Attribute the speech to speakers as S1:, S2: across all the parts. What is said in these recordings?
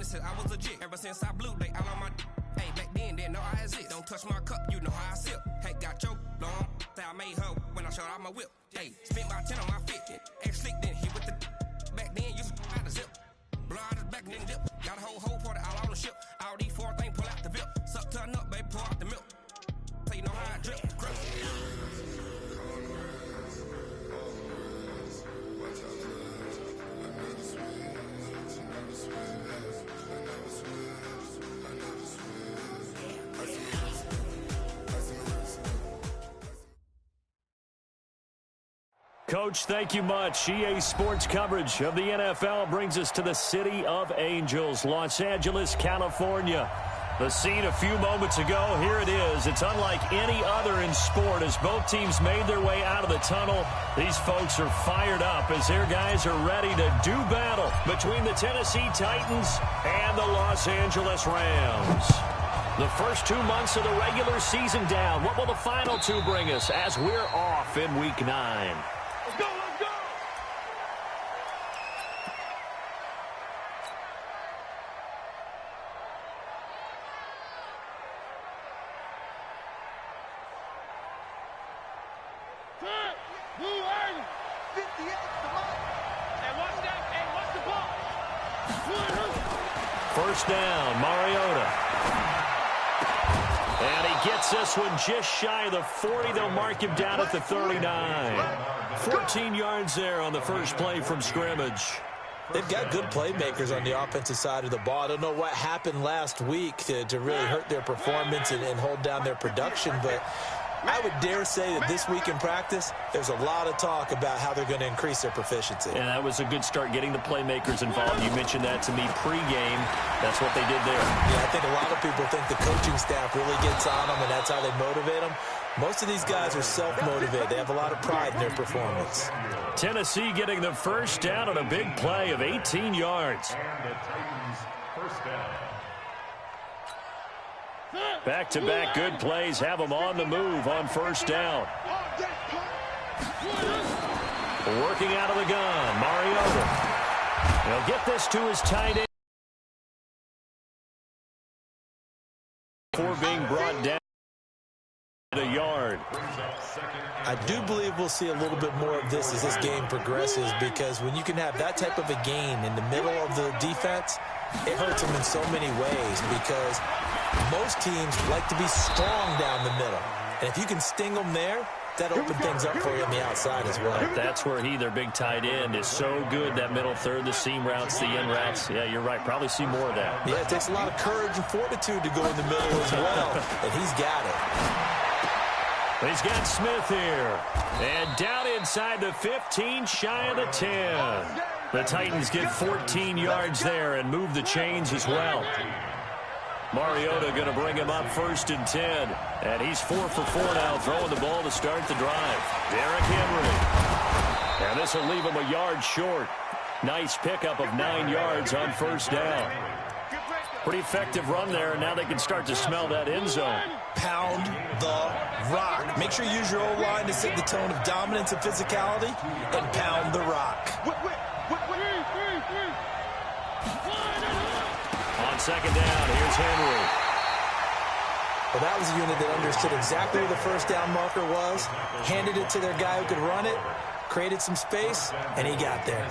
S1: honest, I was legit. Ever since I blew, they all on my hey, back then, didn't know I exist. Don't touch my cup, you know how I sip. Hey, got your long, say I made her when I showed out my whip. Hey, spent my 10 on my fit. Ex-slick, then hit with the back then, used to out the zip. Blow out his back and then dip. Got a whole party all on the ship. All these four things, pull out the VIP. Suck, turn up, baby, pour out the milk. So you know how I drip. Grip.
S2: Coach, thank you much. EA Sports coverage of the NFL brings us to the City of Angels, Los Angeles, California. The scene a few moments ago, here it is. It's unlike any other in sport as both teams made their way out of the tunnel. These folks are fired up as their guys are ready to do battle between the Tennessee Titans and the Los Angeles Rams. The first 2 months of the regular season down. What will the final two bring us as we're off in Week 9?
S3: Let's go, let's go! Blue 58, come on! Hey, watch that. Hey, watch the ball.
S2: First down, Mariota. And he gets this one just shy of the 40. They'll mark him down at the 39. 14 yards there on the first play from scrimmage.
S4: They've got good playmakers on the offensive side of the ball. I don't know what happened last week to really hurt their performance and hold down their production, but I would dare say that this week in practice, there's a lot of talk about how they're going to increase their proficiency.
S2: And that was a good start getting the playmakers involved. You mentioned that to me pregame. That's what they did there.
S4: Yeah, I think a lot of people think the coaching staff really gets on them, and that's how they motivate them. Most of these guys are self-motivated. They have a lot of pride in their performance.
S2: Tennessee getting the first down on a big play of 18 yards. Back-to-back good plays have them on the move on first down. Working out of the gun, Mariota. He'll get this to his tight end. Before being brought down a yard.
S4: I do believe we'll see a little bit more of this as this game progresses, because when you can have that type of a gain in the middle of the defense, it hurts them in so many ways, because most teams like to be strong down the middle. And if you can sting them there, that opens things up for you on the outside as well.
S2: That's where their big tight end, is so good, that middle third, the seam routes, the in routes. Yeah, you're right. Probably see more of that.
S4: Yeah, it takes a lot of courage and fortitude to go in the middle as well, and he's got it.
S2: He's got Smith here. And down inside the 15, shy of the 10. The Titans get 14 yards there and move the chains as well. Mariota going to bring him up 1st and 10. And he's 4 for 4 now, throwing the ball to start the drive. Derrick Henry. And this will leave him a yard short. Nice pickup of 9 yards on first down. Pretty effective run there, and now they can start to smell that end zone.
S4: Pound the rock. Make sure you use your O-line to set the tone of dominance and physicality, and pound the rock.
S2: On second down, here's Henry.
S4: Well, that was a unit that understood exactly where the first down marker was, handed it to their guy who could run it, created some space, and he got there.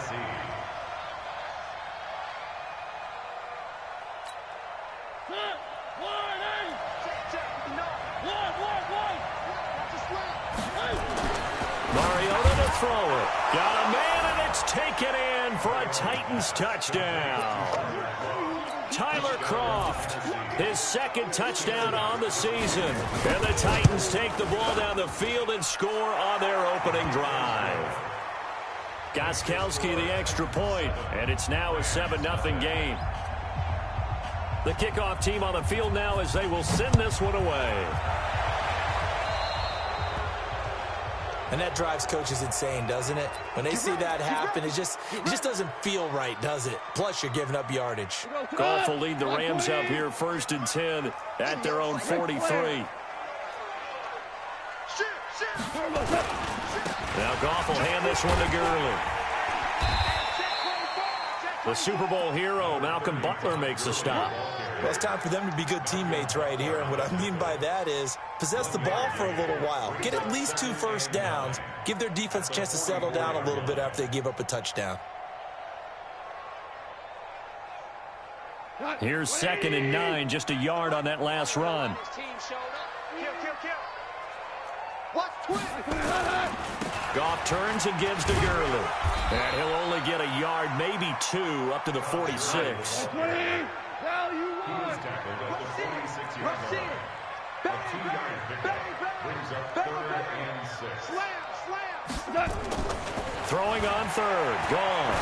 S2: Mariota to throw it. Got a man, and it's taken in for a Titans touchdown. Tyler Kroft, his second touchdown on the season. And the Titans take the ball down the field and score on their opening drive. Gostkowski the extra point, and it's now a 7-0 game. The kickoff team on the field now as they will send this one away.
S4: And that drives coaches insane, doesn't it? When they see that happen, it just doesn't feel right, does it? Plus, you're giving up yardage.
S2: Goff will lead the Rams up here 1st and 10 at their own 43. Now Goff will hand this one to Gurley. The Super Bowl hero, Malcolm Butler, makes a stop.
S4: Well, it's time for them to be good teammates right here, and what I mean by that is possess the ball for a little while, get at least 2 first downs, give their defense a chance to settle down a little bit after they give up a touchdown.
S2: Here's 2nd and 9, just a yard on that last run. Goff turns and gives to Gurley. And he'll only get a yard, maybe 2, up to the 46. Throwing on 3rd, gone.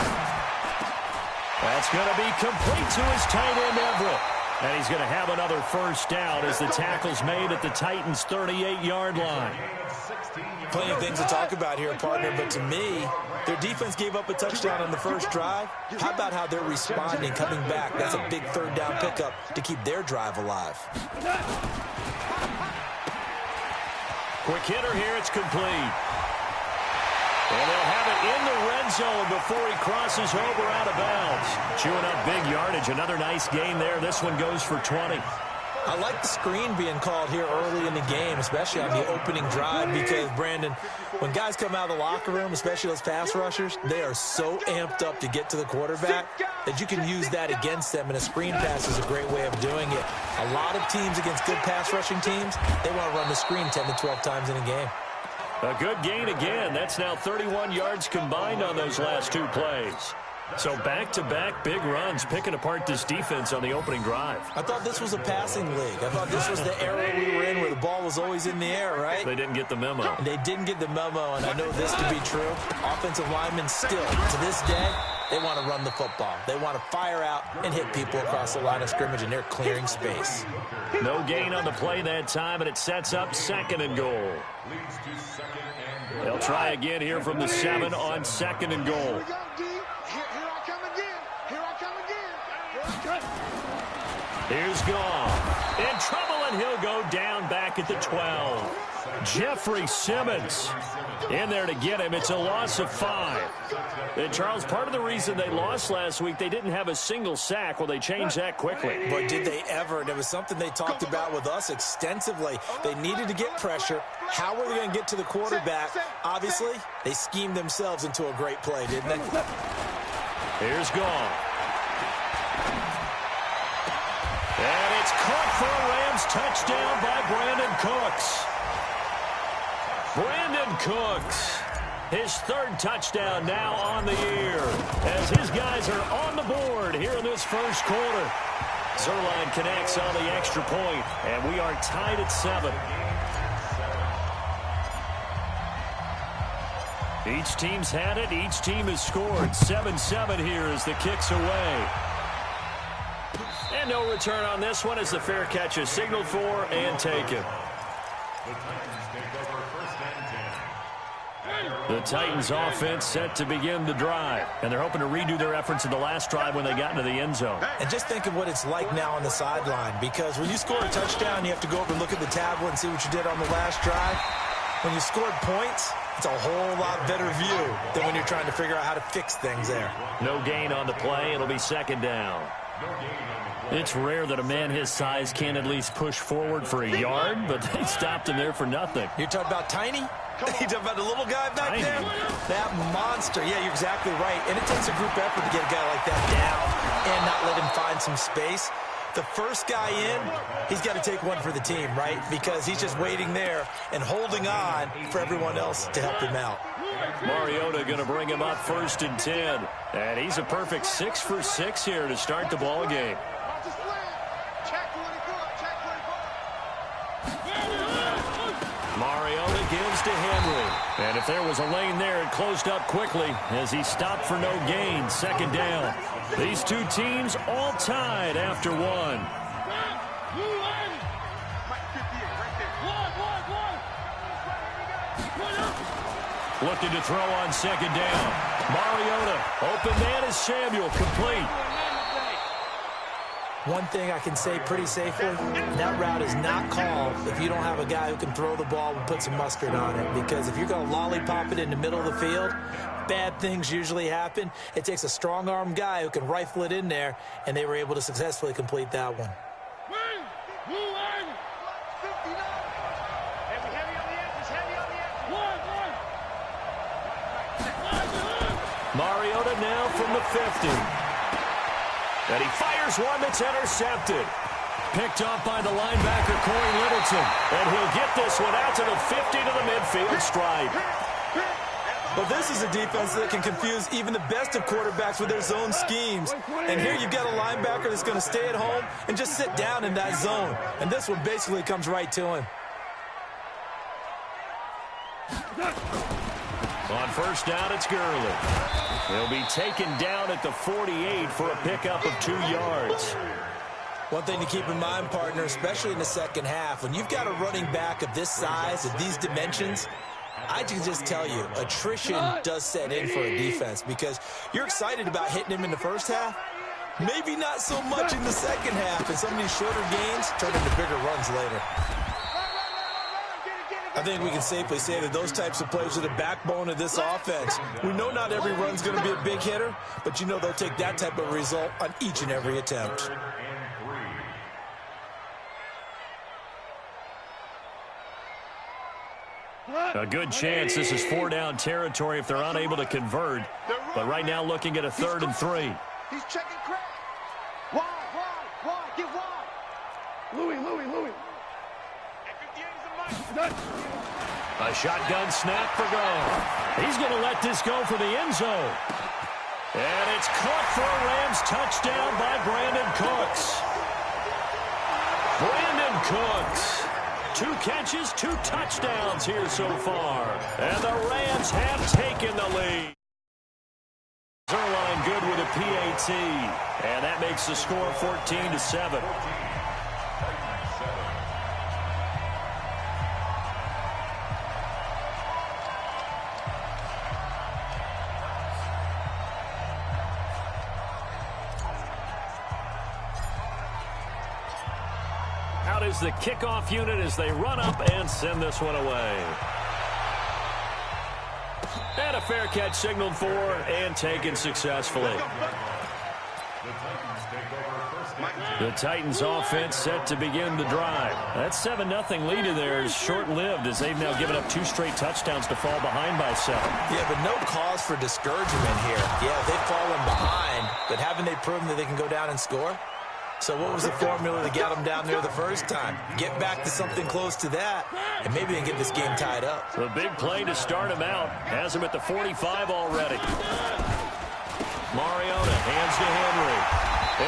S2: That's going to be complete to his tight end, Everett. And he's going to have another first down as the tackle's made at the Titans' 38-yard line.
S4: Plenty of things to talk about here, partner, but to me, their defense gave up a touchdown on the first drive. How about how they're responding, coming back? That's a big 3rd down pickup to keep their drive alive.
S2: Quick hitter here, it's complete. And they'll have it in the red zone before he crosses over out of bounds. Chewing up big yardage. Another nice gain there. This one goes for 20.
S4: I like the screen being called here early in the game, especially on the opening drive, because, Brandon, when guys come out of the locker room, especially those pass rushers, they are so amped up to get to the quarterback that you can use that against them, and a screen pass is a great way of doing it. A lot of teams against good pass rushing teams, they want to run the screen 10 to 12 times in a game.
S2: A good gain again. That's now 31 yards combined on those last 2 plays. So back-to-back big runs, picking apart this defense on the opening drive.
S4: I thought this was a passing league. I thought this was the era we were in where the ball was always in the air, right?
S2: They didn't get the memo.
S4: And they didn't get the memo, and I know this to be true. Offensive linemen still, to this day, they want to run the football. They want to fire out and hit people across the line of scrimmage, and they're clearing space.
S2: No gain on the play that time, and it sets up 2nd and goal. They'll try again here from the 7 on 2nd and goal. Here's Goff. In trouble, and he'll go down back at the 12. Jeffrey Simmons in there to get him. It's a loss of 5. And, Charles, part of the reason they lost last week, they didn't have a single sack. Well, they changed that quickly.
S4: But did they ever? And it was something they talked about with us extensively. They needed to get pressure. How were they going to get to the quarterback? Obviously, they schemed themselves into a great play, didn't they?
S2: Here's Goff. And it's caught for a Rams touchdown by Brandon Cooks. Brandon Cooks, his 3rd touchdown now on the year, as his guys are on the board here in this first quarter. Zerline connects on the extra point, and we are tied at 7. Each team's had it. Each team has scored. 7-7 here as the kick's away. And no return on this one as the fair catch is signaled for and taken. The Titans offense set to begin the drive, and they're hoping to redo their efforts in the last drive when they got into the end zone.
S4: And just think of what it's like now on the sideline, because when you score a touchdown, you have to go over and look at the tablet and see what you did on the last drive. When you scored points, it's a whole lot better view than when you're trying to figure out how to fix things there.
S2: No gain on the play. It'll be 2nd down. It's rare that a man his size can at least push forward for a yard, but they stopped him there for nothing.
S4: You're talking about Tiny? You're talking about the little guy back there? That monster. Yeah, you're exactly right. And it takes a group effort to get a guy like that down and not let him find some space. The first guy in, he's got to take one for the team, right? Because he's just waiting there and holding on for everyone else to help him out.
S2: Mariota going to bring him up 1st and 10. And he's a perfect 6 for 6 here to start the ball game. Mariota gives to Henry. And if there was a lane there, it closed up quickly as he stopped for no gain. 2nd down. These 2 teams all tied after 1. Looking to throw on 2nd down. Mariota, open man is Samuel, complete.
S4: One thing I can say pretty safely, that route is not called if you don't have a guy who can throw the ball and put some mustard on it. Because if you're going to lollipop it in the middle of the field, bad things usually happen. It takes a strong-arm guy who can rifle it in there, and they were able to successfully complete that one.
S2: Mariota now from the 50. And he fires one that's intercepted. Picked off by the linebacker, Corey Littleton. And he'll get this one out to the 50 to the midfield stripe.
S5: Well, this is a defense that can confuse even the best of quarterbacks with their zone schemes. And here you've got a linebacker that's going to stay at home and just sit down in that zone. And this one basically comes right to him.
S2: On first down, it's Gurley. He'll be taken down at the 48 for a pickup of 2 yards.
S4: One thing to keep in mind, partner, especially in the second half, when you've got a running back of this size, of these dimensions, I can just tell you, attrition does set in for a defense because you're excited about hitting him in the first half. Maybe not so much in the second half, and some of these shorter gains turn into bigger runs later. I think we can safely say that those types of plays are the backbone of this offense. We know not every run's going to be a big hitter, but you know they'll take that type of result on each and every attempt.
S2: A good chance this is 4-down territory if they're unable to convert. But right now looking at a 3rd and 3.
S3: He's checking crack. Wide, get wide. Louis.
S2: A shotgun snap for goal. He's going to let this go for the end zone. And it's caught for a Rams touchdown by Brandon Cooks. Brandon Cooks. 2 catches, 2 touchdowns here so far. And the Rams have taken the lead. Zerline good with a PAT. And that makes the score 14-7. Out is the kickoff unit as they run up and send this one away. And a fair catch signaled for and taken successfully. The Titans offense set to begin the drive. That 7-0 lead in there is short-lived as they've now given up 2 straight touchdowns to fall behind by 7.
S4: Yeah, but no cause for discouragement here. Yeah, they've fallen behind, but haven't they proven that they can go down and score? So what was the formula to get them down there the first time? Get back to something close to that, and maybe they can get this game tied up.
S2: The big play to start him out has him at the 45 already. Mariota hands to Henry.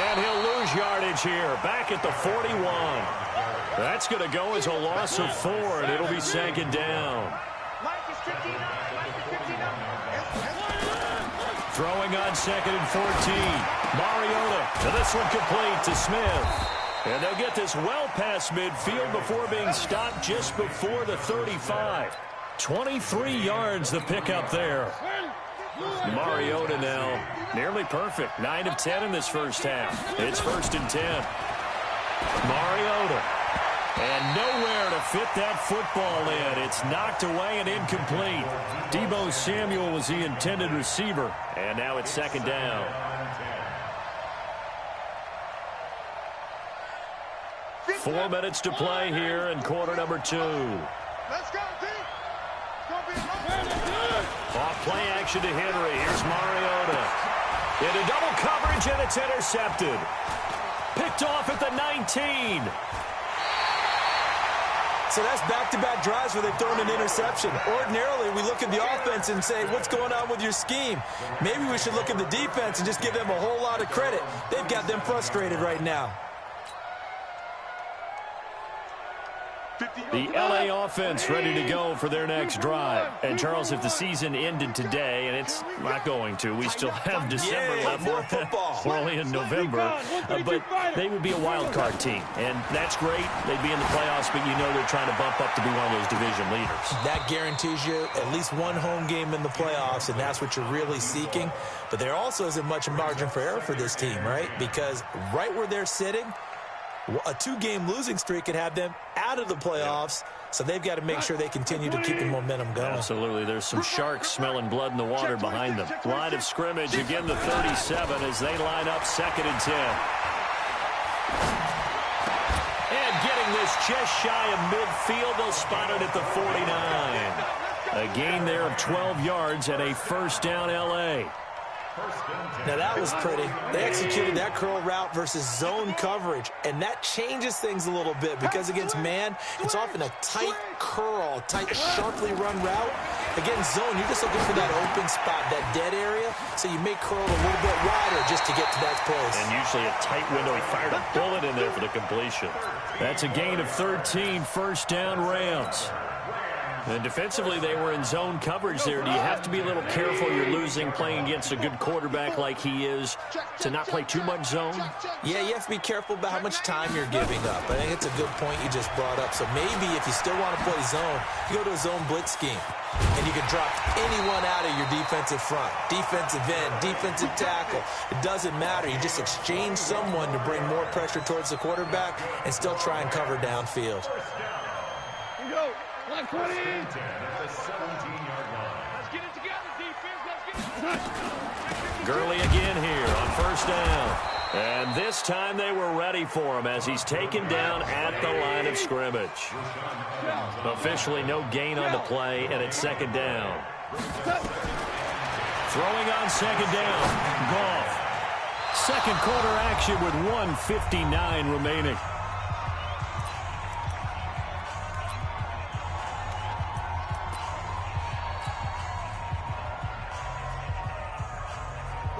S2: And he'll lose yardage here, back at the 41. That's going to go as a loss of 4, and it'll be 2nd down. Throwing on 2nd and 14. Mariota, and this one complete to Smith. And they'll get this well past midfield before being stopped just before the 35. 23 yards the pickup there. Mariota now nearly perfect. 9 of 10 in this first half. It's 1st and 10. Mariota. And nowhere to fit that football in. It's knocked away and incomplete. Deebo Samuel was the intended receiver. And now it's 2nd down. Four minutes to play here in quarter number 2.
S3: Let's go, team.
S2: Off play action to Henry. Here's Mariota. Into double coverage, and it's intercepted. Picked off at the 19.
S5: So that's back-to-back drives where they've thrown an interception. Ordinarily, we look at the offense and say, what's going on with your scheme? Maybe we should look at the defense and just give them a whole lot of credit. They've got them frustrated right now.
S2: The LA offense ready to go for their next drive. And, Charles, if the season ended today, and it's not going to, we still have December left.
S5: More football.
S2: We're only in November. But they would be a wild card team. And that's great. They'd be in the playoffs, but you know they're trying to bump up to be one of those division leaders.
S4: That guarantees you at least one home game in the playoffs, and that's what you're really seeking. But there also isn't much margin for error for this team, right? Because right where they're sitting, a 2-game losing streak could have them out of the playoffs, so they've got to make sure they continue to keep the momentum going.
S2: Absolutely. There's some sharks smelling blood in the water behind them. Line of scrimmage, again the 37 as they line up 2nd and 10. And getting this just shy of midfield, they'll spot it at the 49. A gain there of 12 yards and a first down L.A.
S4: Now, that was pretty. They executed that curl route versus zone coverage, and that changes things a little bit because against man, it's often a tight curl, tight, sharply run route. Against zone, you're just looking for that open spot, that dead area, so you may curl a little bit wider just to get to that place.
S2: And usually a tight window. He fired a bullet in there for the completion. That's a gain of 13, first down Rams. And defensively, they were in zone coverage there. Do you have to be a little careful? You're losing, playing against a good quarterback like he is, to not play too much zone?
S4: Yeah, you have to be careful about how much time you're giving up. I think it's a good point you just brought up. So maybe if you still want to play zone, you go to a zone blitz scheme. And you can drop anyone out of your defensive front, defensive end, defensive tackle. It doesn't matter. You just exchange someone to bring more pressure towards the quarterback and still try and cover downfield.
S3: Here we go. 120. Let's get it together, defense. Let's get it.
S2: Gurley again here on first down. And this time they were ready for him as he's taken down at the line of scrimmage. Officially no gain on the play, and it's 2nd down. Throwing on 2nd down, Goff. Second quarter action with 1:59 remaining.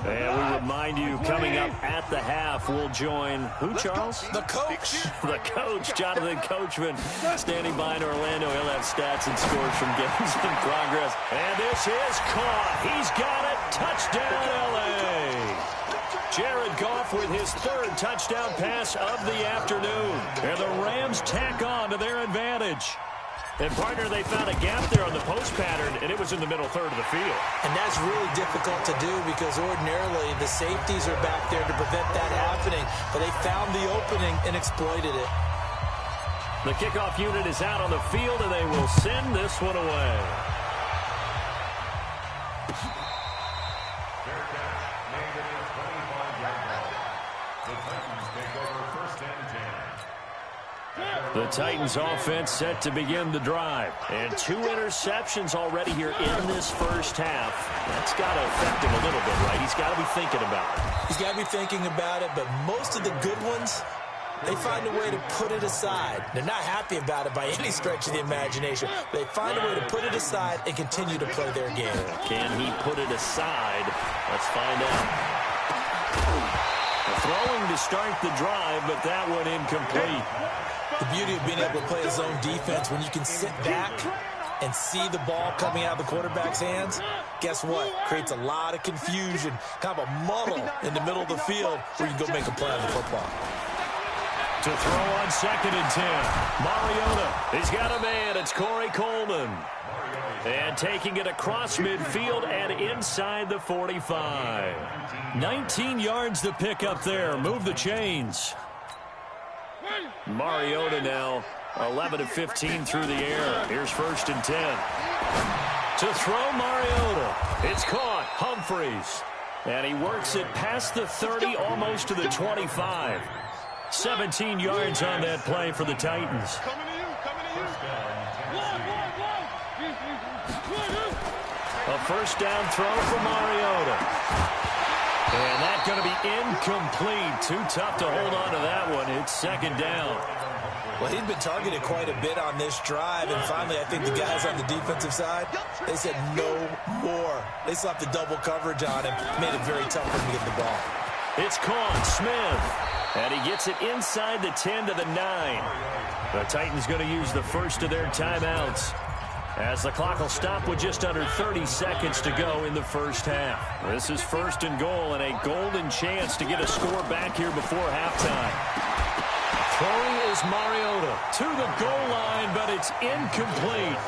S2: And we remind you, coming up at the half, we'll join who, Charles?
S4: The coach.
S2: The coach, Jonathan Coachman, standing by in Orlando. He'll have stats and scores from games in progress. And this is caught. He's got it. Touchdown, L.A. Jared Goff with his 3rd touchdown pass of the afternoon. And the Rams tack on to their advantage. And, partner, they found a gap there on the post pattern, and it was in the middle third of the field.
S4: And that's really difficult to do because ordinarily the safeties are back there to prevent that happening. But they found the opening and exploited it.
S2: The kickoff unit is out on the field, and they will send this one away. The Titans offense set to begin the drive. And 2 interceptions already here in this first half. That's got to affect him a little bit, right? He's got to be thinking about it.
S4: He's got to be thinking about it, but most of the good ones, they find a way to put it aside. They're not happy about it by any stretch of the imagination. They find a way to put it aside and continue to play their game.
S2: Can he put it aside? Let's find out. Throwing to start the drive, but that one incomplete.
S4: The beauty of being able to play a zone defense when you can sit back and see the ball coming out of the quarterback's hands, guess what? Creates a lot of confusion, kind of a muddle in the middle of the field where you can go make a play on the football.
S2: To throw on 2nd and 10. Mariota. He's got a man. It's Corey Coleman. And taking it across midfield and inside the 45. 19 yards to pick up there. Move the chains. Mariota now 11 of 15 through the air. Here's 1st and 10. To throw Mariota. It's caught. Humphreys. And he works it past the 30, almost to the 25. 17 yards on that play for the Titans. A first down throw for Mariota. And that's going to be incomplete. Too tough to hold on to that one. It's 2nd down.
S4: Well, he'd been targeted quite a bit on this drive, and finally I think the guys on the defensive side, they said no more. They slapped the double coverage on him, made it very tough for him to get the ball.
S2: It's caught. Smith. And he gets it inside the 10 to the 9. The Titans going to use the first of their timeouts, as the clock will stop with just under 30 seconds to go in the first half. This is first and goal, and a golden chance to get a score back here before halftime. Throwing is Mariota to the goal line, but it's incomplete.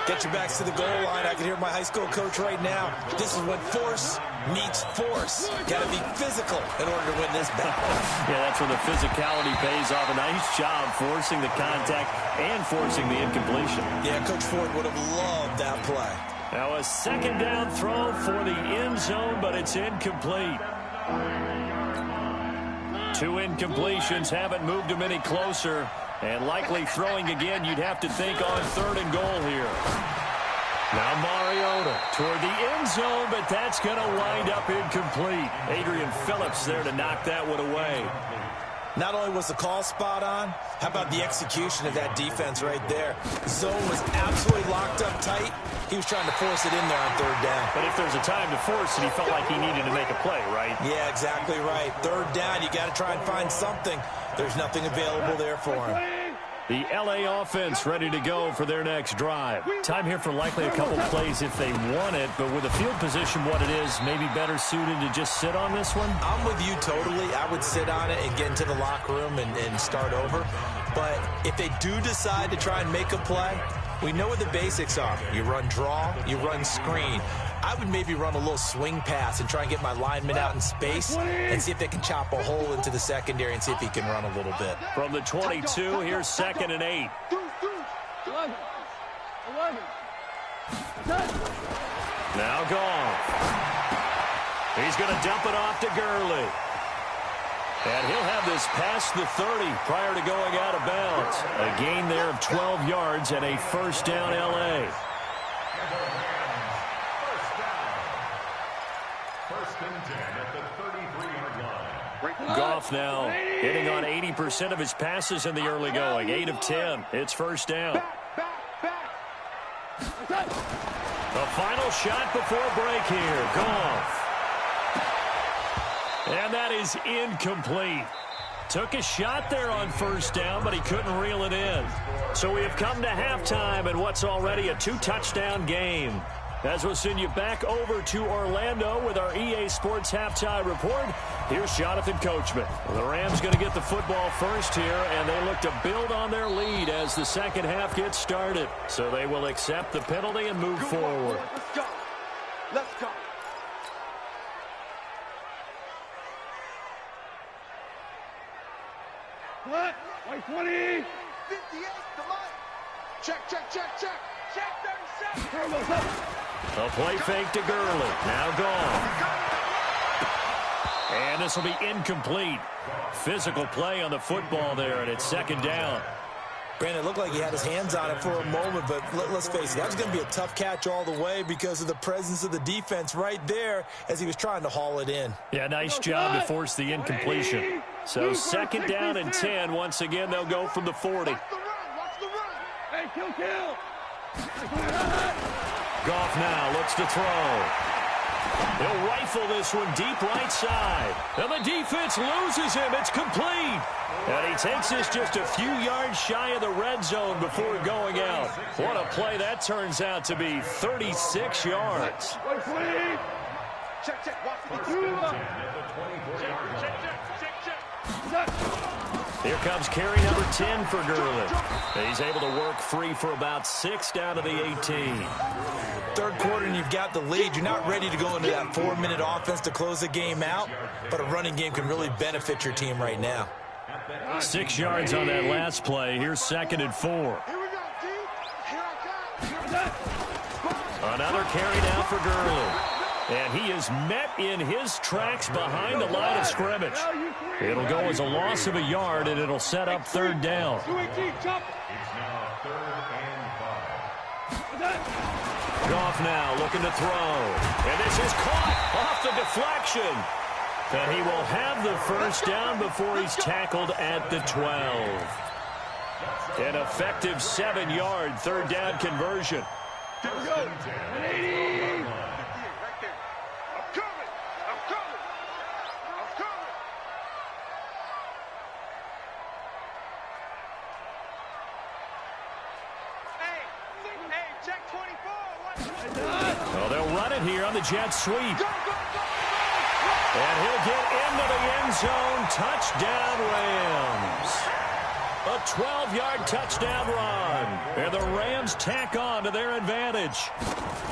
S4: Get your backs to the goal line. I can hear my high school coach right now. This is when force meets force. Got to be physical in order to win this battle.
S2: Yeah, that's where the physicality pays off. A nice job forcing the contact and forcing the incompletion.
S4: Yeah, Coach Ford would have loved that play.
S2: Now a second down throw for the end zone, but it's incomplete. 2 incompletions haven't moved him any closer. And likely throwing again, you'd have to think on third and goal here. Now Mariota toward the end zone, but that's going to wind up incomplete. Adrian Phillips there to knock that one away.
S4: Not only was the call spot on, how about the execution of that defense right there? The zone was absolutely locked up tight. He was trying to force it in there on third down.
S2: But if there's a time to force it, he felt like he needed to make a play, right?
S4: Yeah, exactly right. Third down, you got to try and find something. There's nothing available there for him.
S2: The LA offense ready to go for their next drive. Time here for likely a couple plays if they want it, but with the field position what it is, maybe better suited to just sit on this one?
S4: I'm with you totally. I would sit on it and get into the locker room and start over. But if they do decide to try and make a play, we know what the basics are. You run draw, you run screen. I would maybe run a little swing pass and try and get my lineman out in space and see if they can chop a hole into the secondary and see if he can run a little bit.
S2: From the 22, here's 2nd and 8.
S3: 11.
S2: Now Goff. He's going to dump it off to Gurley. And he'll have this past the 30 prior to going out of bounds. A gain there of 12 yards and a first down LA. Goff now hitting on 80% of his passes in the early going. 8 of 10. It's first down. The final shot before break here. Goff. And that is incomplete. Took a shot there on first down, but he couldn't reel it in. So we have come to halftime in what's already a 2-touchdown game. As we'll send you back over to Orlando with our EA Sports Halftime Report, here's Jonathan Coachman. The Rams going to get the football first here, and they look to build on their lead as the second half gets started. So they will accept the penalty and move forward.
S3: Let's go. Let's go. What? White 20. 58, the line. Check. Check 37.
S2: A play fake to Gurley. Now gone. And this will be incomplete. Physical play on the football there, and it's second down.
S4: Brandon, it looked like he had his hands on it for a moment, but let's face it, that was going to be a tough catch all the way because of the presence of the defense right there as he was trying to haul it in.
S2: Yeah, nice job to force the incompletion. So second down and 10. Once again, they'll go from the 40.
S3: Watch the run. Hey, kill.
S2: Goff now looks to throw. He'll rifle this one deep right side. And the defense loses him. It's complete. And he takes this just a few yards shy of the red zone before going out. What a play that turns out to be. 36 yards.
S3: Check. Watch
S2: Here comes carry number 10 for Gurley. He's able to work free for about 6 down to the 18.
S4: Third quarter and you've got the lead. You're not ready to go into that 4-minute offense to close the game out, but a running game can really benefit your team right now.
S2: 6 yards on that last play. Here's 2nd and 4.
S3: Here we go, D. Here I come.
S2: Another carry now for Gurley. And he is met in his tracks behind the line of scrimmage. It'll go as a loss of a yard, and it'll set up third down. Goff now looking to throw. And this is caught off the deflection. And he will have the first down before he's tackled at the 12. An effective 7-yard third down conversion.
S3: Check 24.
S2: Well, they'll run it here on the jet sweep. And he'll get into the end zone. Touchdown, Rams. A 12-yard touchdown run. And the Rams tack on to their advantage.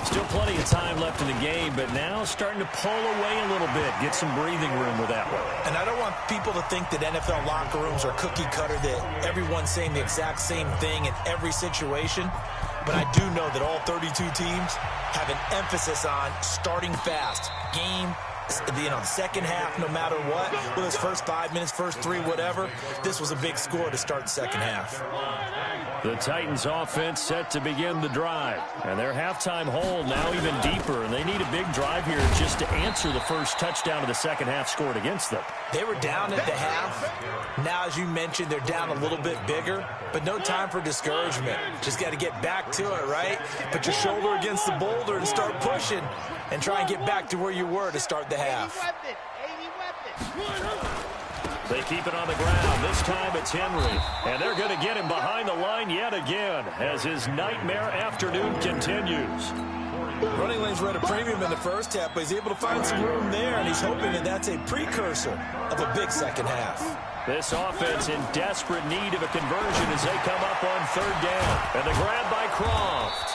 S2: Still plenty of time left in the game, but now starting to pull away a little bit. Get some breathing room with that one.
S4: And I don't want people to think that NFL locker rooms are cookie cutter, that everyone's saying the exact same thing in every situation. But I do know that all 32 teams have an emphasis on starting fast. Game, the second half, no matter what, whether it's first 5 minutes, first 3, whatever, this was a big score to start the second half.
S2: The Titans offense set to begin the drive. And their halftime hole now even deeper. And they need a big drive here just to answer the first touchdown of the second half scored against them.
S4: They were down at the half. Now, as you mentioned, they're down a little bit bigger. But no time for discouragement. Just got to get back to it, right? Put your shoulder against the boulder and start pushing. And try and get back to where you were to start the half.
S2: They keep it on the ground. This time it's Henry. And they're going to get him behind the line yet again as his nightmare afternoon continues.
S4: Running lanes were at a premium in the first half, but he's able to find some room there, and he's hoping that that's a precursor of a big second half.
S2: This offense in desperate need of a conversion as they come up on third down. And the grab by Croft.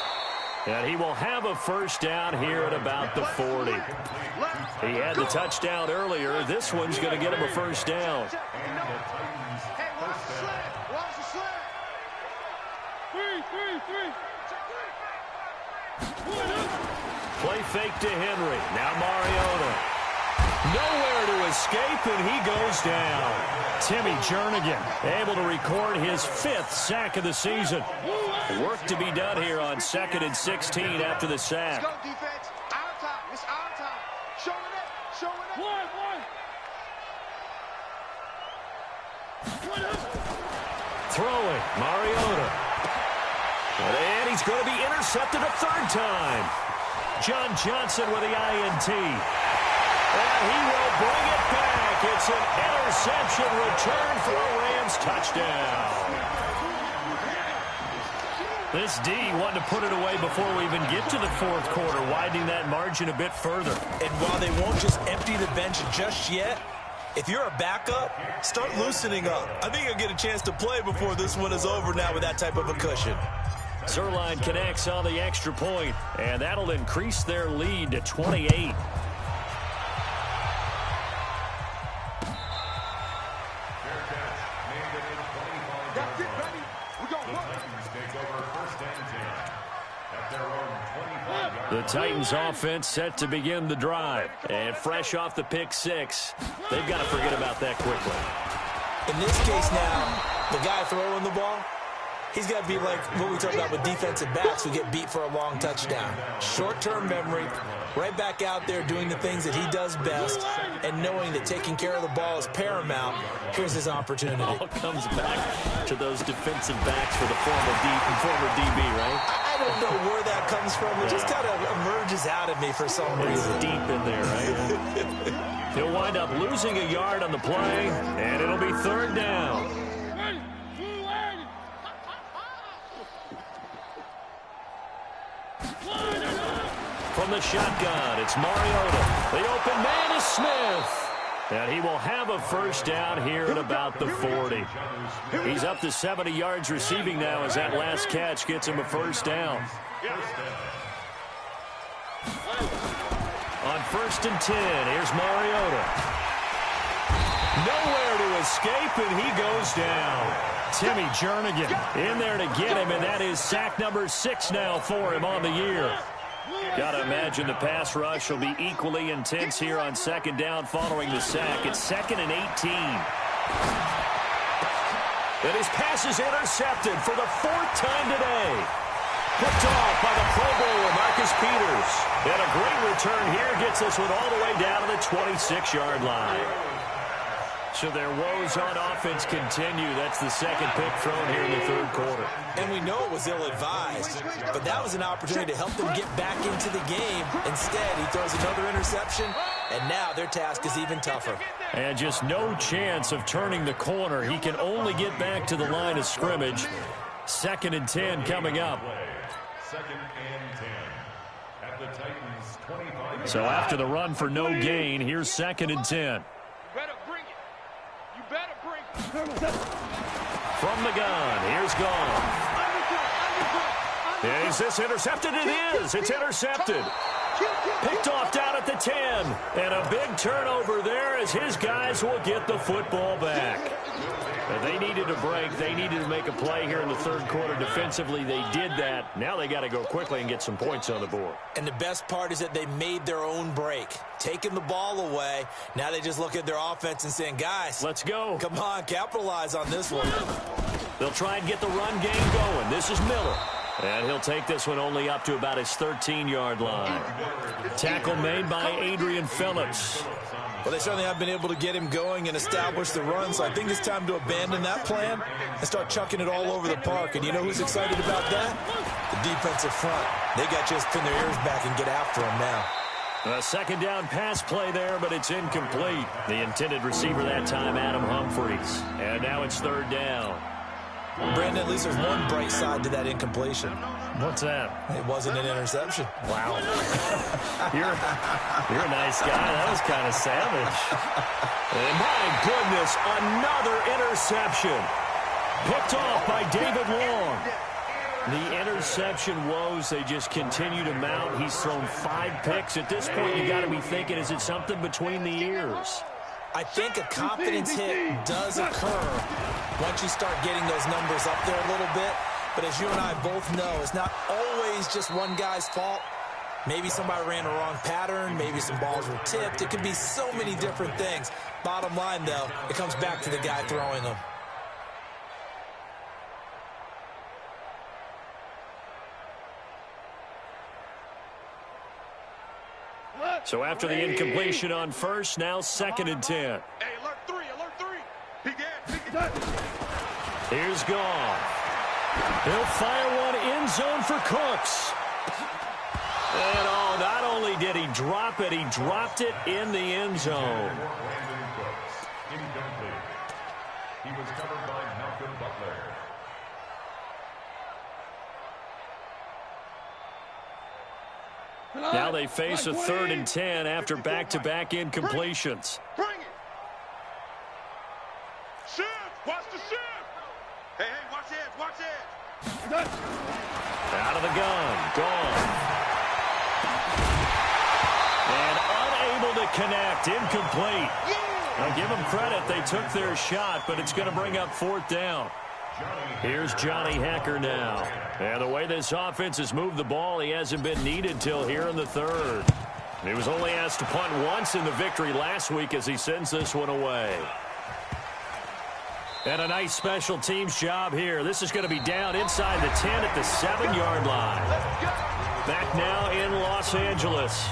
S2: And he will have a first down here at about the 40. He had the touchdown earlier. This one's going to get him a first down. Play fake to Henry. Now Mariota. Nowhere to escape, and he goes down. Timmy Jernigan able to record his 5th sack of the season. Work to be done here on 2nd and 16 after the sack.
S3: Let's go, defense. Our time. It's our time. Showing it. Showing it.
S2: Throwing. Mariota. And he's going to be intercepted a third time. John Johnson with the INT. And he will bring it back. It's an interception return for a Rams touchdown. This D wanted to put it away before we even get to the fourth quarter, widening that margin a bit further.
S4: And while they won't just empty the bench just yet, if you're a backup, start loosening up. I think you'll get a chance to play before this one is over now with that type of a cushion.
S2: Zerline connects on the extra point, and that'll increase their lead to 28. The Titans offense set to begin the drive. And fresh off the pick 6, they've got to forget about that quickly.
S4: In this case now, the guy throwing the ball, he's got to be like what we talked about with defensive backs who get beat for a long touchdown. Short-term memory, right back out there doing the things that he does best, and knowing that taking care of the ball is paramount. Here's his opportunity.
S2: It all comes back to those defensive backs for the former DB, right?
S4: I don't know where that comes from. It just kind of emerges out of me for some reason.
S2: It's deep in there, right? He'll wind up losing a yard on the play, and it'll be third down. From the shotgun, it's Mariota. The open man is Smith. And he will have a first down here at about the 40. He's up to 70 yards receiving now as that last catch gets him a first down. On 1st and 10, here's Mariota. Nowhere to escape, and he goes down. Timmy Jernigan in there to get him, and that is sack number 6 now for him on the year. Got to imagine the pass rush will be equally intense here on 2nd down following the sack. It's 2nd and 18. And his pass is intercepted for the 4th time today. Picked off by the Pro Bowler, Marcus Peters. And a great return here gets this one all the way down to the 26-yard line. So their woes on offense continue. That's the 2nd pick thrown here in the 3rd quarter.
S4: And we know it was ill-advised, but that was an opportunity to help them get back into the game. Instead, he throws another interception, and now their task is even tougher.
S2: And just no chance of turning the corner. He can only get back to the line of scrimmage. 2nd and 10 coming up.
S6: 2nd and 10. At the Titans 25.
S2: So after the run for no gain, here's 2nd and 10.
S3: You better bring it. You better bring it.
S2: From the gun, here's Gone. Is this intercepted? It is. It's intercepted. Picked off down at the 10. And a big turnover there as his guys will get the football back. But they needed a break. They needed to make a play here in the 3rd quarter defensively. They did that. Now they got to go quickly and get some points on the board.
S4: And the best part is that they made their own break. Taking the ball away. Now they just look at their offense and saying, guys,
S2: let's go.
S4: Come on, capitalize on this one.
S2: They'll try and get the run game going. This is Miller. And he'll take this one only up to about his 13-yard line. Tackle made by Adrian Phillips.
S4: Well, they certainly have been able to get him going and establish the run, so I think it's time to abandon that plan and start chucking it all over the park. And you know who's excited about that? The defensive front. They got to just pin their ears back and get after him now.
S2: A 2nd down pass play there, but it's incomplete. The intended receiver that time, Adam Humphries. And now it's 3rd down.
S4: Brandon, at least there's one bright side to that incompletion.
S2: What's that?
S4: It wasn't an interception.
S2: Wow. You're a nice guy. That was kind of savage. And my goodness, another interception. Picked off by David Long. The interception woes, they just continue to mount. He's thrown 5 picks. At this point, you got to be thinking, is it something between the ears?
S4: I think a confidence hit does occur once you start getting those numbers up there a little bit. But as you and I both know, it's not always just one guy's fault. Maybe somebody ran a wrong pattern. Maybe some balls were tipped. It could be so many different things. Bottom line, though, it comes back to the guy throwing them.
S2: So after the incompletion on 1st, now 2nd and 10.
S3: Hey, alert 3, alert 3. Peek it.
S2: Here's Gone. He'll fire one end zone for Cooks. And oh, not only did he drop it, he dropped it in the end zone.
S6: He was covered by Malcolm Butler.
S2: Now they face a 3rd and 10 after back-to-back incompletions.
S3: Bring it. Shift. Watch the shift. Hey, watch it. Watch it.
S2: Out of the gun. Gone. And unable to connect. Incomplete. Now give them credit. They took their shot, but it's going to bring up 4th down. Here's Johnny Hecker now. And the way this offense has moved the ball, he hasn't been needed till here in the 3rd. He was only asked to punt once in the victory last week as he sends this one away. And a nice special teams job here. This is going to be down inside the 10 at the 7-yard line. Back now in Los Angeles.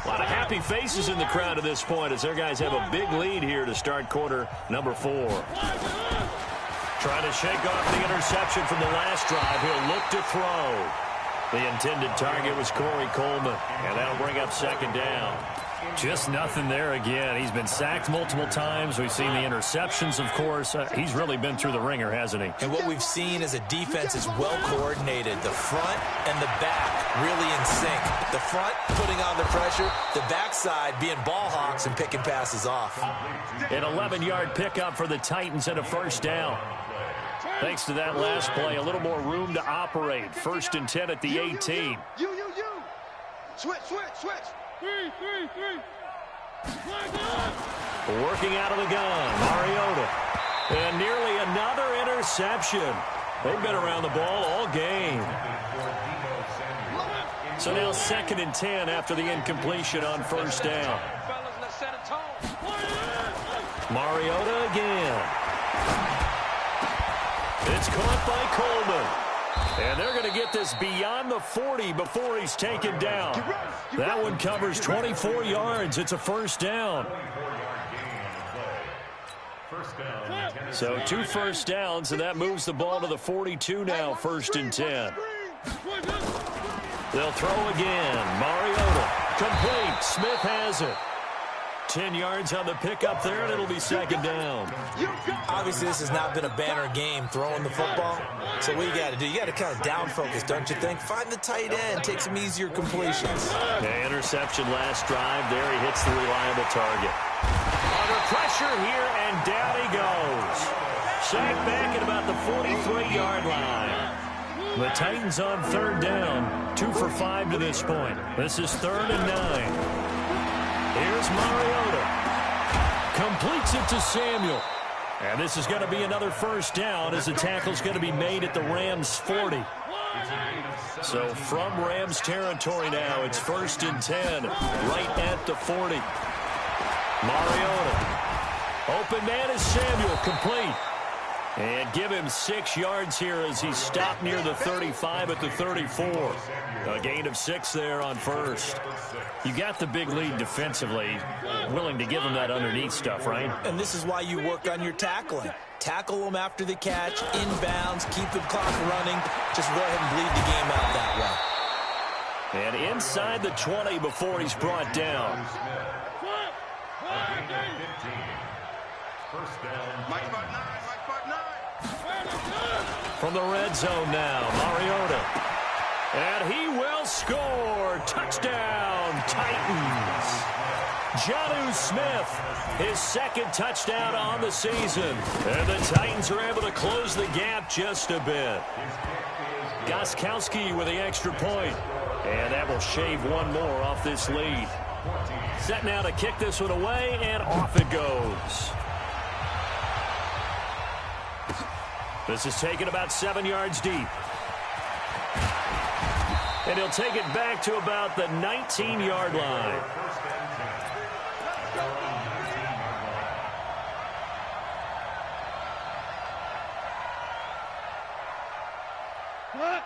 S2: A lot of happy faces in the crowd at this point as their guys have a big lead here to start quarter number 4. Trying to shake off the interception from the last drive. He'll look to throw. The intended target was Corey Coleman, and that'll bring up 2nd down. Just nothing there again. He's been sacked multiple times. We've seen the interceptions, of course. He's really been through the ringer, hasn't he?
S4: And what we've seen is a defense is well coordinated. The front and the back really in sync. The front putting on the pressure, the backside being ball hawks and picking passes off.
S2: An 11-yard pickup for the Titans and a 1st down. Thanks to that last play, a little more room to operate. 1st and 10 at the 18.
S3: You. Switch.
S2: Working out of the gun, Mariota. And nearly another interception. They've been around the ball all game. So now 2nd and 10 after the incompletion on 1st down. Mariota again. It's caught by Coleman. And they're going to get this beyond the 40 before he's taken down. That one covers 24 yards. It's a 1st down. So 2 1st downs, and that moves the ball to the 42 now, 1st and 10. They'll throw again. Mariota. Complete. Smith has it. 10 yards on the pickup there, and it'll be second down.
S4: Obviously, this has not been a banner game throwing the football. So what you got to do, you got to kind of down focus, don't you think? Find the tight end, take some easier completions.
S2: Okay, interception last drive. There he hits the reliable target. Under pressure here, and down he goes. Sacked back at about the 43-yard line. The Titans on third down, 2 for 5 to this point. This is 3rd and 9. Here's Mariota. Completes it to Samuel. And this is going to be another first down as the tackle's going to be made at the Rams 40. So from Rams territory now, it's 1st and 10, right at the 40. Mariota. Open man is Samuel, complete. And give him 6 yards here as he's stopped near the 35 at the 34. A gain of 6 there on first. You got the big lead defensively. Willing to give him that underneath stuff, right?
S4: And this is why you work on your tackling. Tackle them after the catch, inbounds, keep the clock running. Just go ahead and bleed the game out that way.
S2: And inside the 20 before he's brought down.
S6: First down.
S3: Mike Spot 9.
S2: From the red zone now, Mariota. And he will score. Touchdown, Titans. Jonnu Smith, his 2nd touchdown on the season. And the Titans are able to close the gap just a bit. Gostkowski with the extra point. And that will shave one more off this lead. Set now to kick this one away, and off it goes. This is taken about 7 yards deep. And he'll take it back to about the 19-yard line.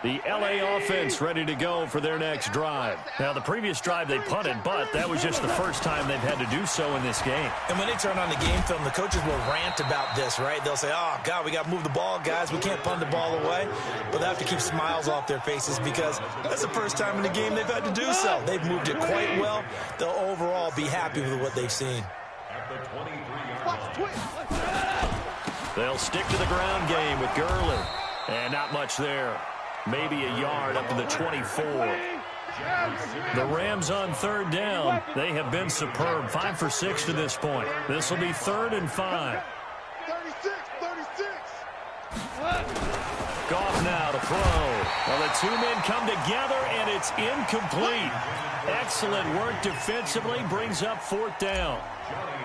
S2: The LA offense ready to go for their next drive. Now, the previous drive they punted, but that was just the first time they've had to do so in this game.
S4: And when they turn on the game film, the coaches will rant about this, right? They'll say, oh, God, we got to move the ball, guys. We can't punt the ball away. But they have to keep smiles off their faces because that's the first time in the game they've had to do so. They've moved it quite well. They'll overall be happy with what they've seen.
S2: They'll stick to the ground game with Gurley. And not much there. Maybe a yard up to the 24. The Rams on third down. They have been superb. 5 for 6 to this point. This will be 3rd and 5.
S3: 36.
S2: Goff now to throw. Well, the 2 men come together, and it's incomplete. Excellent work defensively. Brings up 4th down.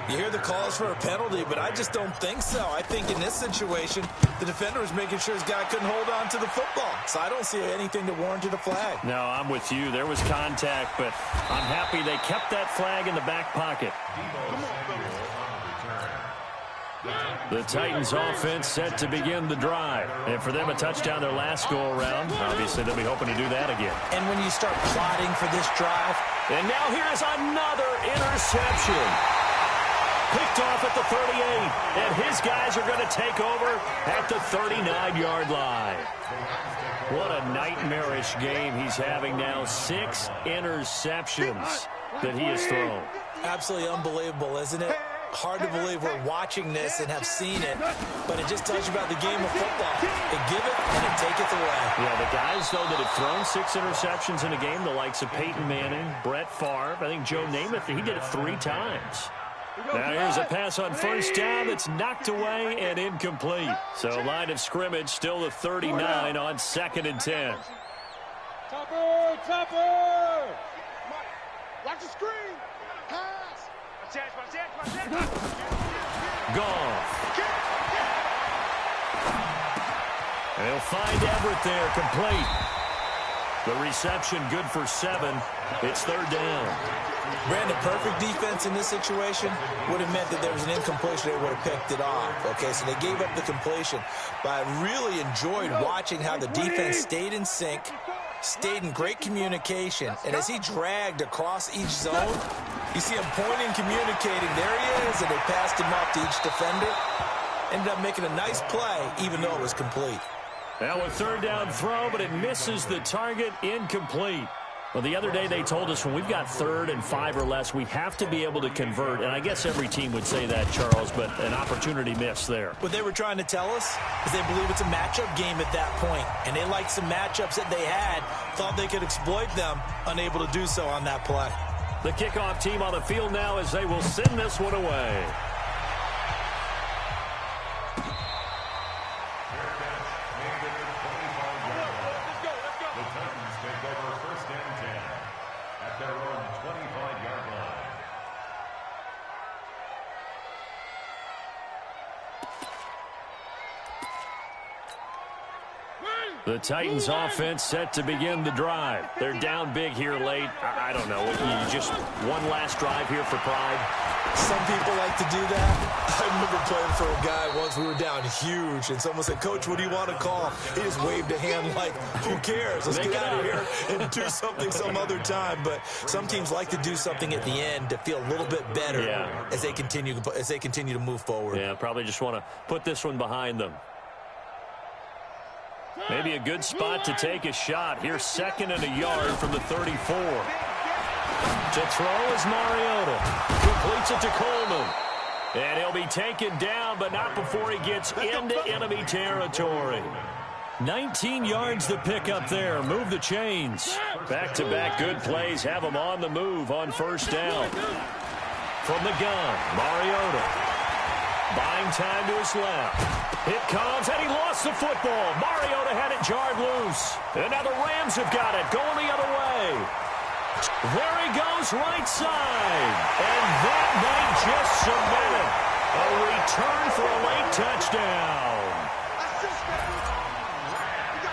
S4: You hear the calls for a penalty, but I just don't think so. I think in this situation, the defender was making sure his guy couldn't hold on to the football. So I don't see anything that warranted a flag.
S2: No, I'm with you. There was contact, but I'm happy they kept that flag in the back pocket. The Titans offense set to begin the drive. And for them, a touchdown their last go-around. Obviously, they'll be hoping to do that again.
S4: And when you start plotting for this drive.
S2: And now here's another interception. Picked off at the 38. And his guys are going to take over at the 39-yard line. What a nightmarish game he's having now. 6 interceptions that he has thrown.
S4: Absolutely unbelievable, isn't it? Hard to believe we're watching this and have seen it, but it just tells you about the game of football. They give it and they take it away.
S2: Yeah, the guys, though, that have thrown 6 interceptions in a game, the likes of Peyton Manning, Brett Favre, I think Joe Namath, he did it 3 times. Now here's a pass on first down that's knocked away and incomplete. So line of scrimmage still the 39 on 2nd and 10.
S3: Topper! Watch the screen! Pass!
S2: Goff. They'll find Everett there, complete. The reception good for 7. It's 3rd down.
S4: Brandon, perfect defense in this situation would have meant that there was an incompletion. They would have picked it off. Okay, so they gave up the completion. But I really enjoyed watching how the defense stayed in sync, stayed in great communication. And as he dragged across each zone, you see him pointing, communicating. There he is, and they passed him off to each defender. Ended up making a nice play, even though it was complete.
S2: Now a 3rd down throw, but it misses the target, incomplete. Well, the other day they told us when we've got 3rd and 5 or less, we have to be able to convert. And I guess every team would say that, Charles, but an opportunity missed there.
S4: What they were trying to tell us is they believe it's a matchup game at that point, and they liked some matchups that they had, thought they could exploit them, unable to do so on that play.
S2: The kickoff team on the field now as they will send this one away. The Titans offense set to begin the drive. They're down big here late. I don't know. You just one last drive here for pride.
S4: Some people like to do that. I remember playing for a guy once. We were down huge, and someone said, "Coach, what do you want to call?" He just waved a hand like, who cares? Let's get out of here and do something some other time. But some teams like to do something at the end to feel a little bit better as they continue to move forward.
S2: Yeah, probably just want to put this one behind them. Maybe a good spot to take a shot. Here's 2nd and a yard from the 34. To throw is Mariota. Completes it to Coleman. And he'll be taken down, but not before he gets into enemy territory. 19 yards to pick up there. Move the chains. Back-to-back good plays have him on the move on 1st down. From the gun, Mariota. Buying time to his left. It comes, and he lost the football. Mariota had it jarred loose. And now the Rams have got it, going the other way. There he goes, right side. And that might just cement it. A return for a late touchdown.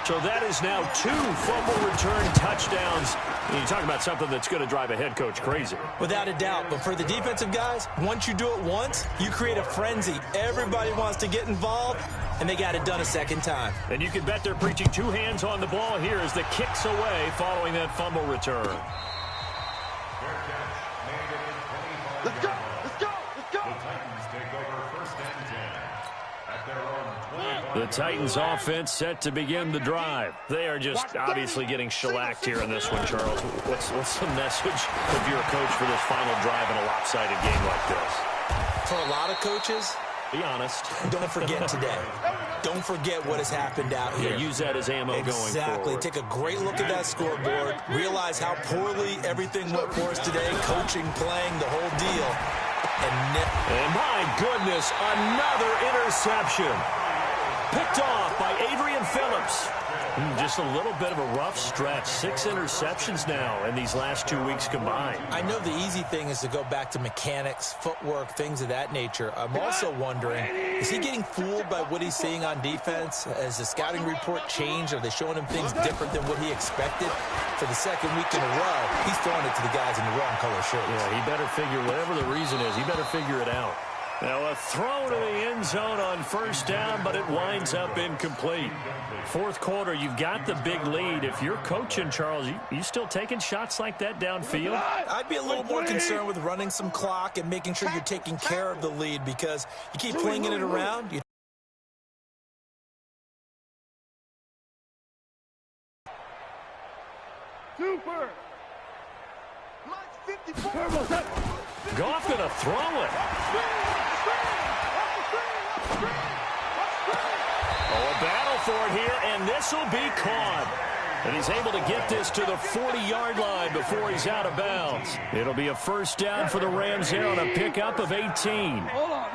S2: So that is now 2 fumble return touchdowns. You talk about something that's going to drive a head coach crazy.
S4: Without a doubt. But for the defensive guys, once you do it once, you create a frenzy. Everybody wants to get involved, and they got it done a second time.
S2: And you can bet they're preaching 2 hands on the ball here as the kicks away following that fumble return.
S3: Let's go! Let's go! Let's go! The Titans take over 1st and 10 at their own 25.
S2: The Titans offense set to begin the drive. They are just obviously getting shellacked here in this one, Charles. What's the message if you're a coach for this final drive in a lopsided game like this?
S4: For a lot of coaches,
S2: be honest.
S4: Don't forget today. Don't forget what has happened out here.
S2: Yeah, use that as ammo going forward.
S4: Exactly. Take a great look at that scoreboard. Realize how poorly everything went for us today. Coaching, playing, the whole deal.
S2: And my goodness, another interception. Picked off by Adrian Phillips. Just a little bit of a rough stretch. 6 interceptions now in these last 2 weeks combined.
S4: I know the easy thing is to go back to mechanics, footwork, things of that nature. I'm also wondering, is he getting fooled by what he's seeing on defense? Has the scouting report changed? Are they showing him things different than what he expected? For the 2nd week in a row, he's throwing it to the guys in the wrong color shirts.
S2: Yeah, he better figure, whatever the reason is, he better figure it out. Now a throw to the end zone on 1st down, but it winds up incomplete. 4th quarter, you've got the big lead. If you're coaching, Charles, you still taking shots like that downfield?
S4: I'd be a little more concerned with running some clock and making sure you're taking care of the lead, because you keep flinging it around.
S3: Super!
S2: Goff gonna throw it. Oh, a battle for it here, and this will be caught. And he's able to get this to the 40-yard line before he's out of bounds. It'll be a 1st down for the Rams here on a pickup of 18.
S3: Hold on.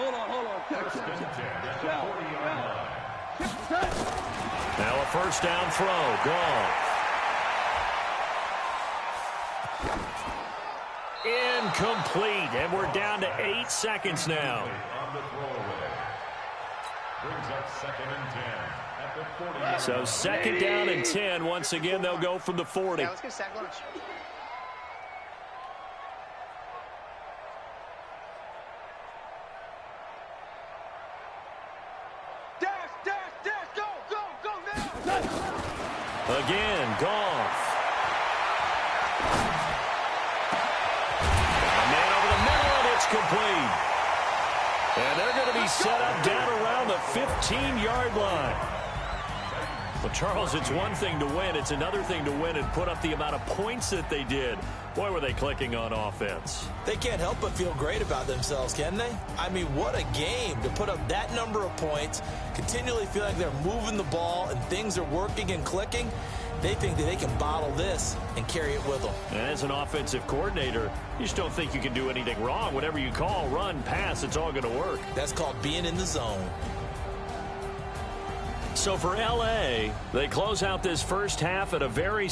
S2: Now a 1st down throw. Goff. Incomplete, and we're down to 8 seconds now. So 2nd down and 10. Once again, they'll go from the 40.
S7: Yeah, let's get a sack lunch.
S3: Dash, go now!
S2: Again, Goff. Complete. And they're going to be set up down around the 15-yard line. Well, Charles, it's one thing to win. It's another thing to win and put up the amount of points that they did. Boy, were they clicking on offense.
S4: They can't help but feel great about themselves, can they? I mean, what a game to put up that number of points, continually feel like they're moving the ball and things are working and clicking. They think that they can bottle this and carry it with them.
S2: And as an offensive coordinator, you just don't think you can do anything wrong. Whatever you call, run, pass, it's all going to work.
S4: That's called being in the zone.
S2: So for L.A., they close out this first half at a very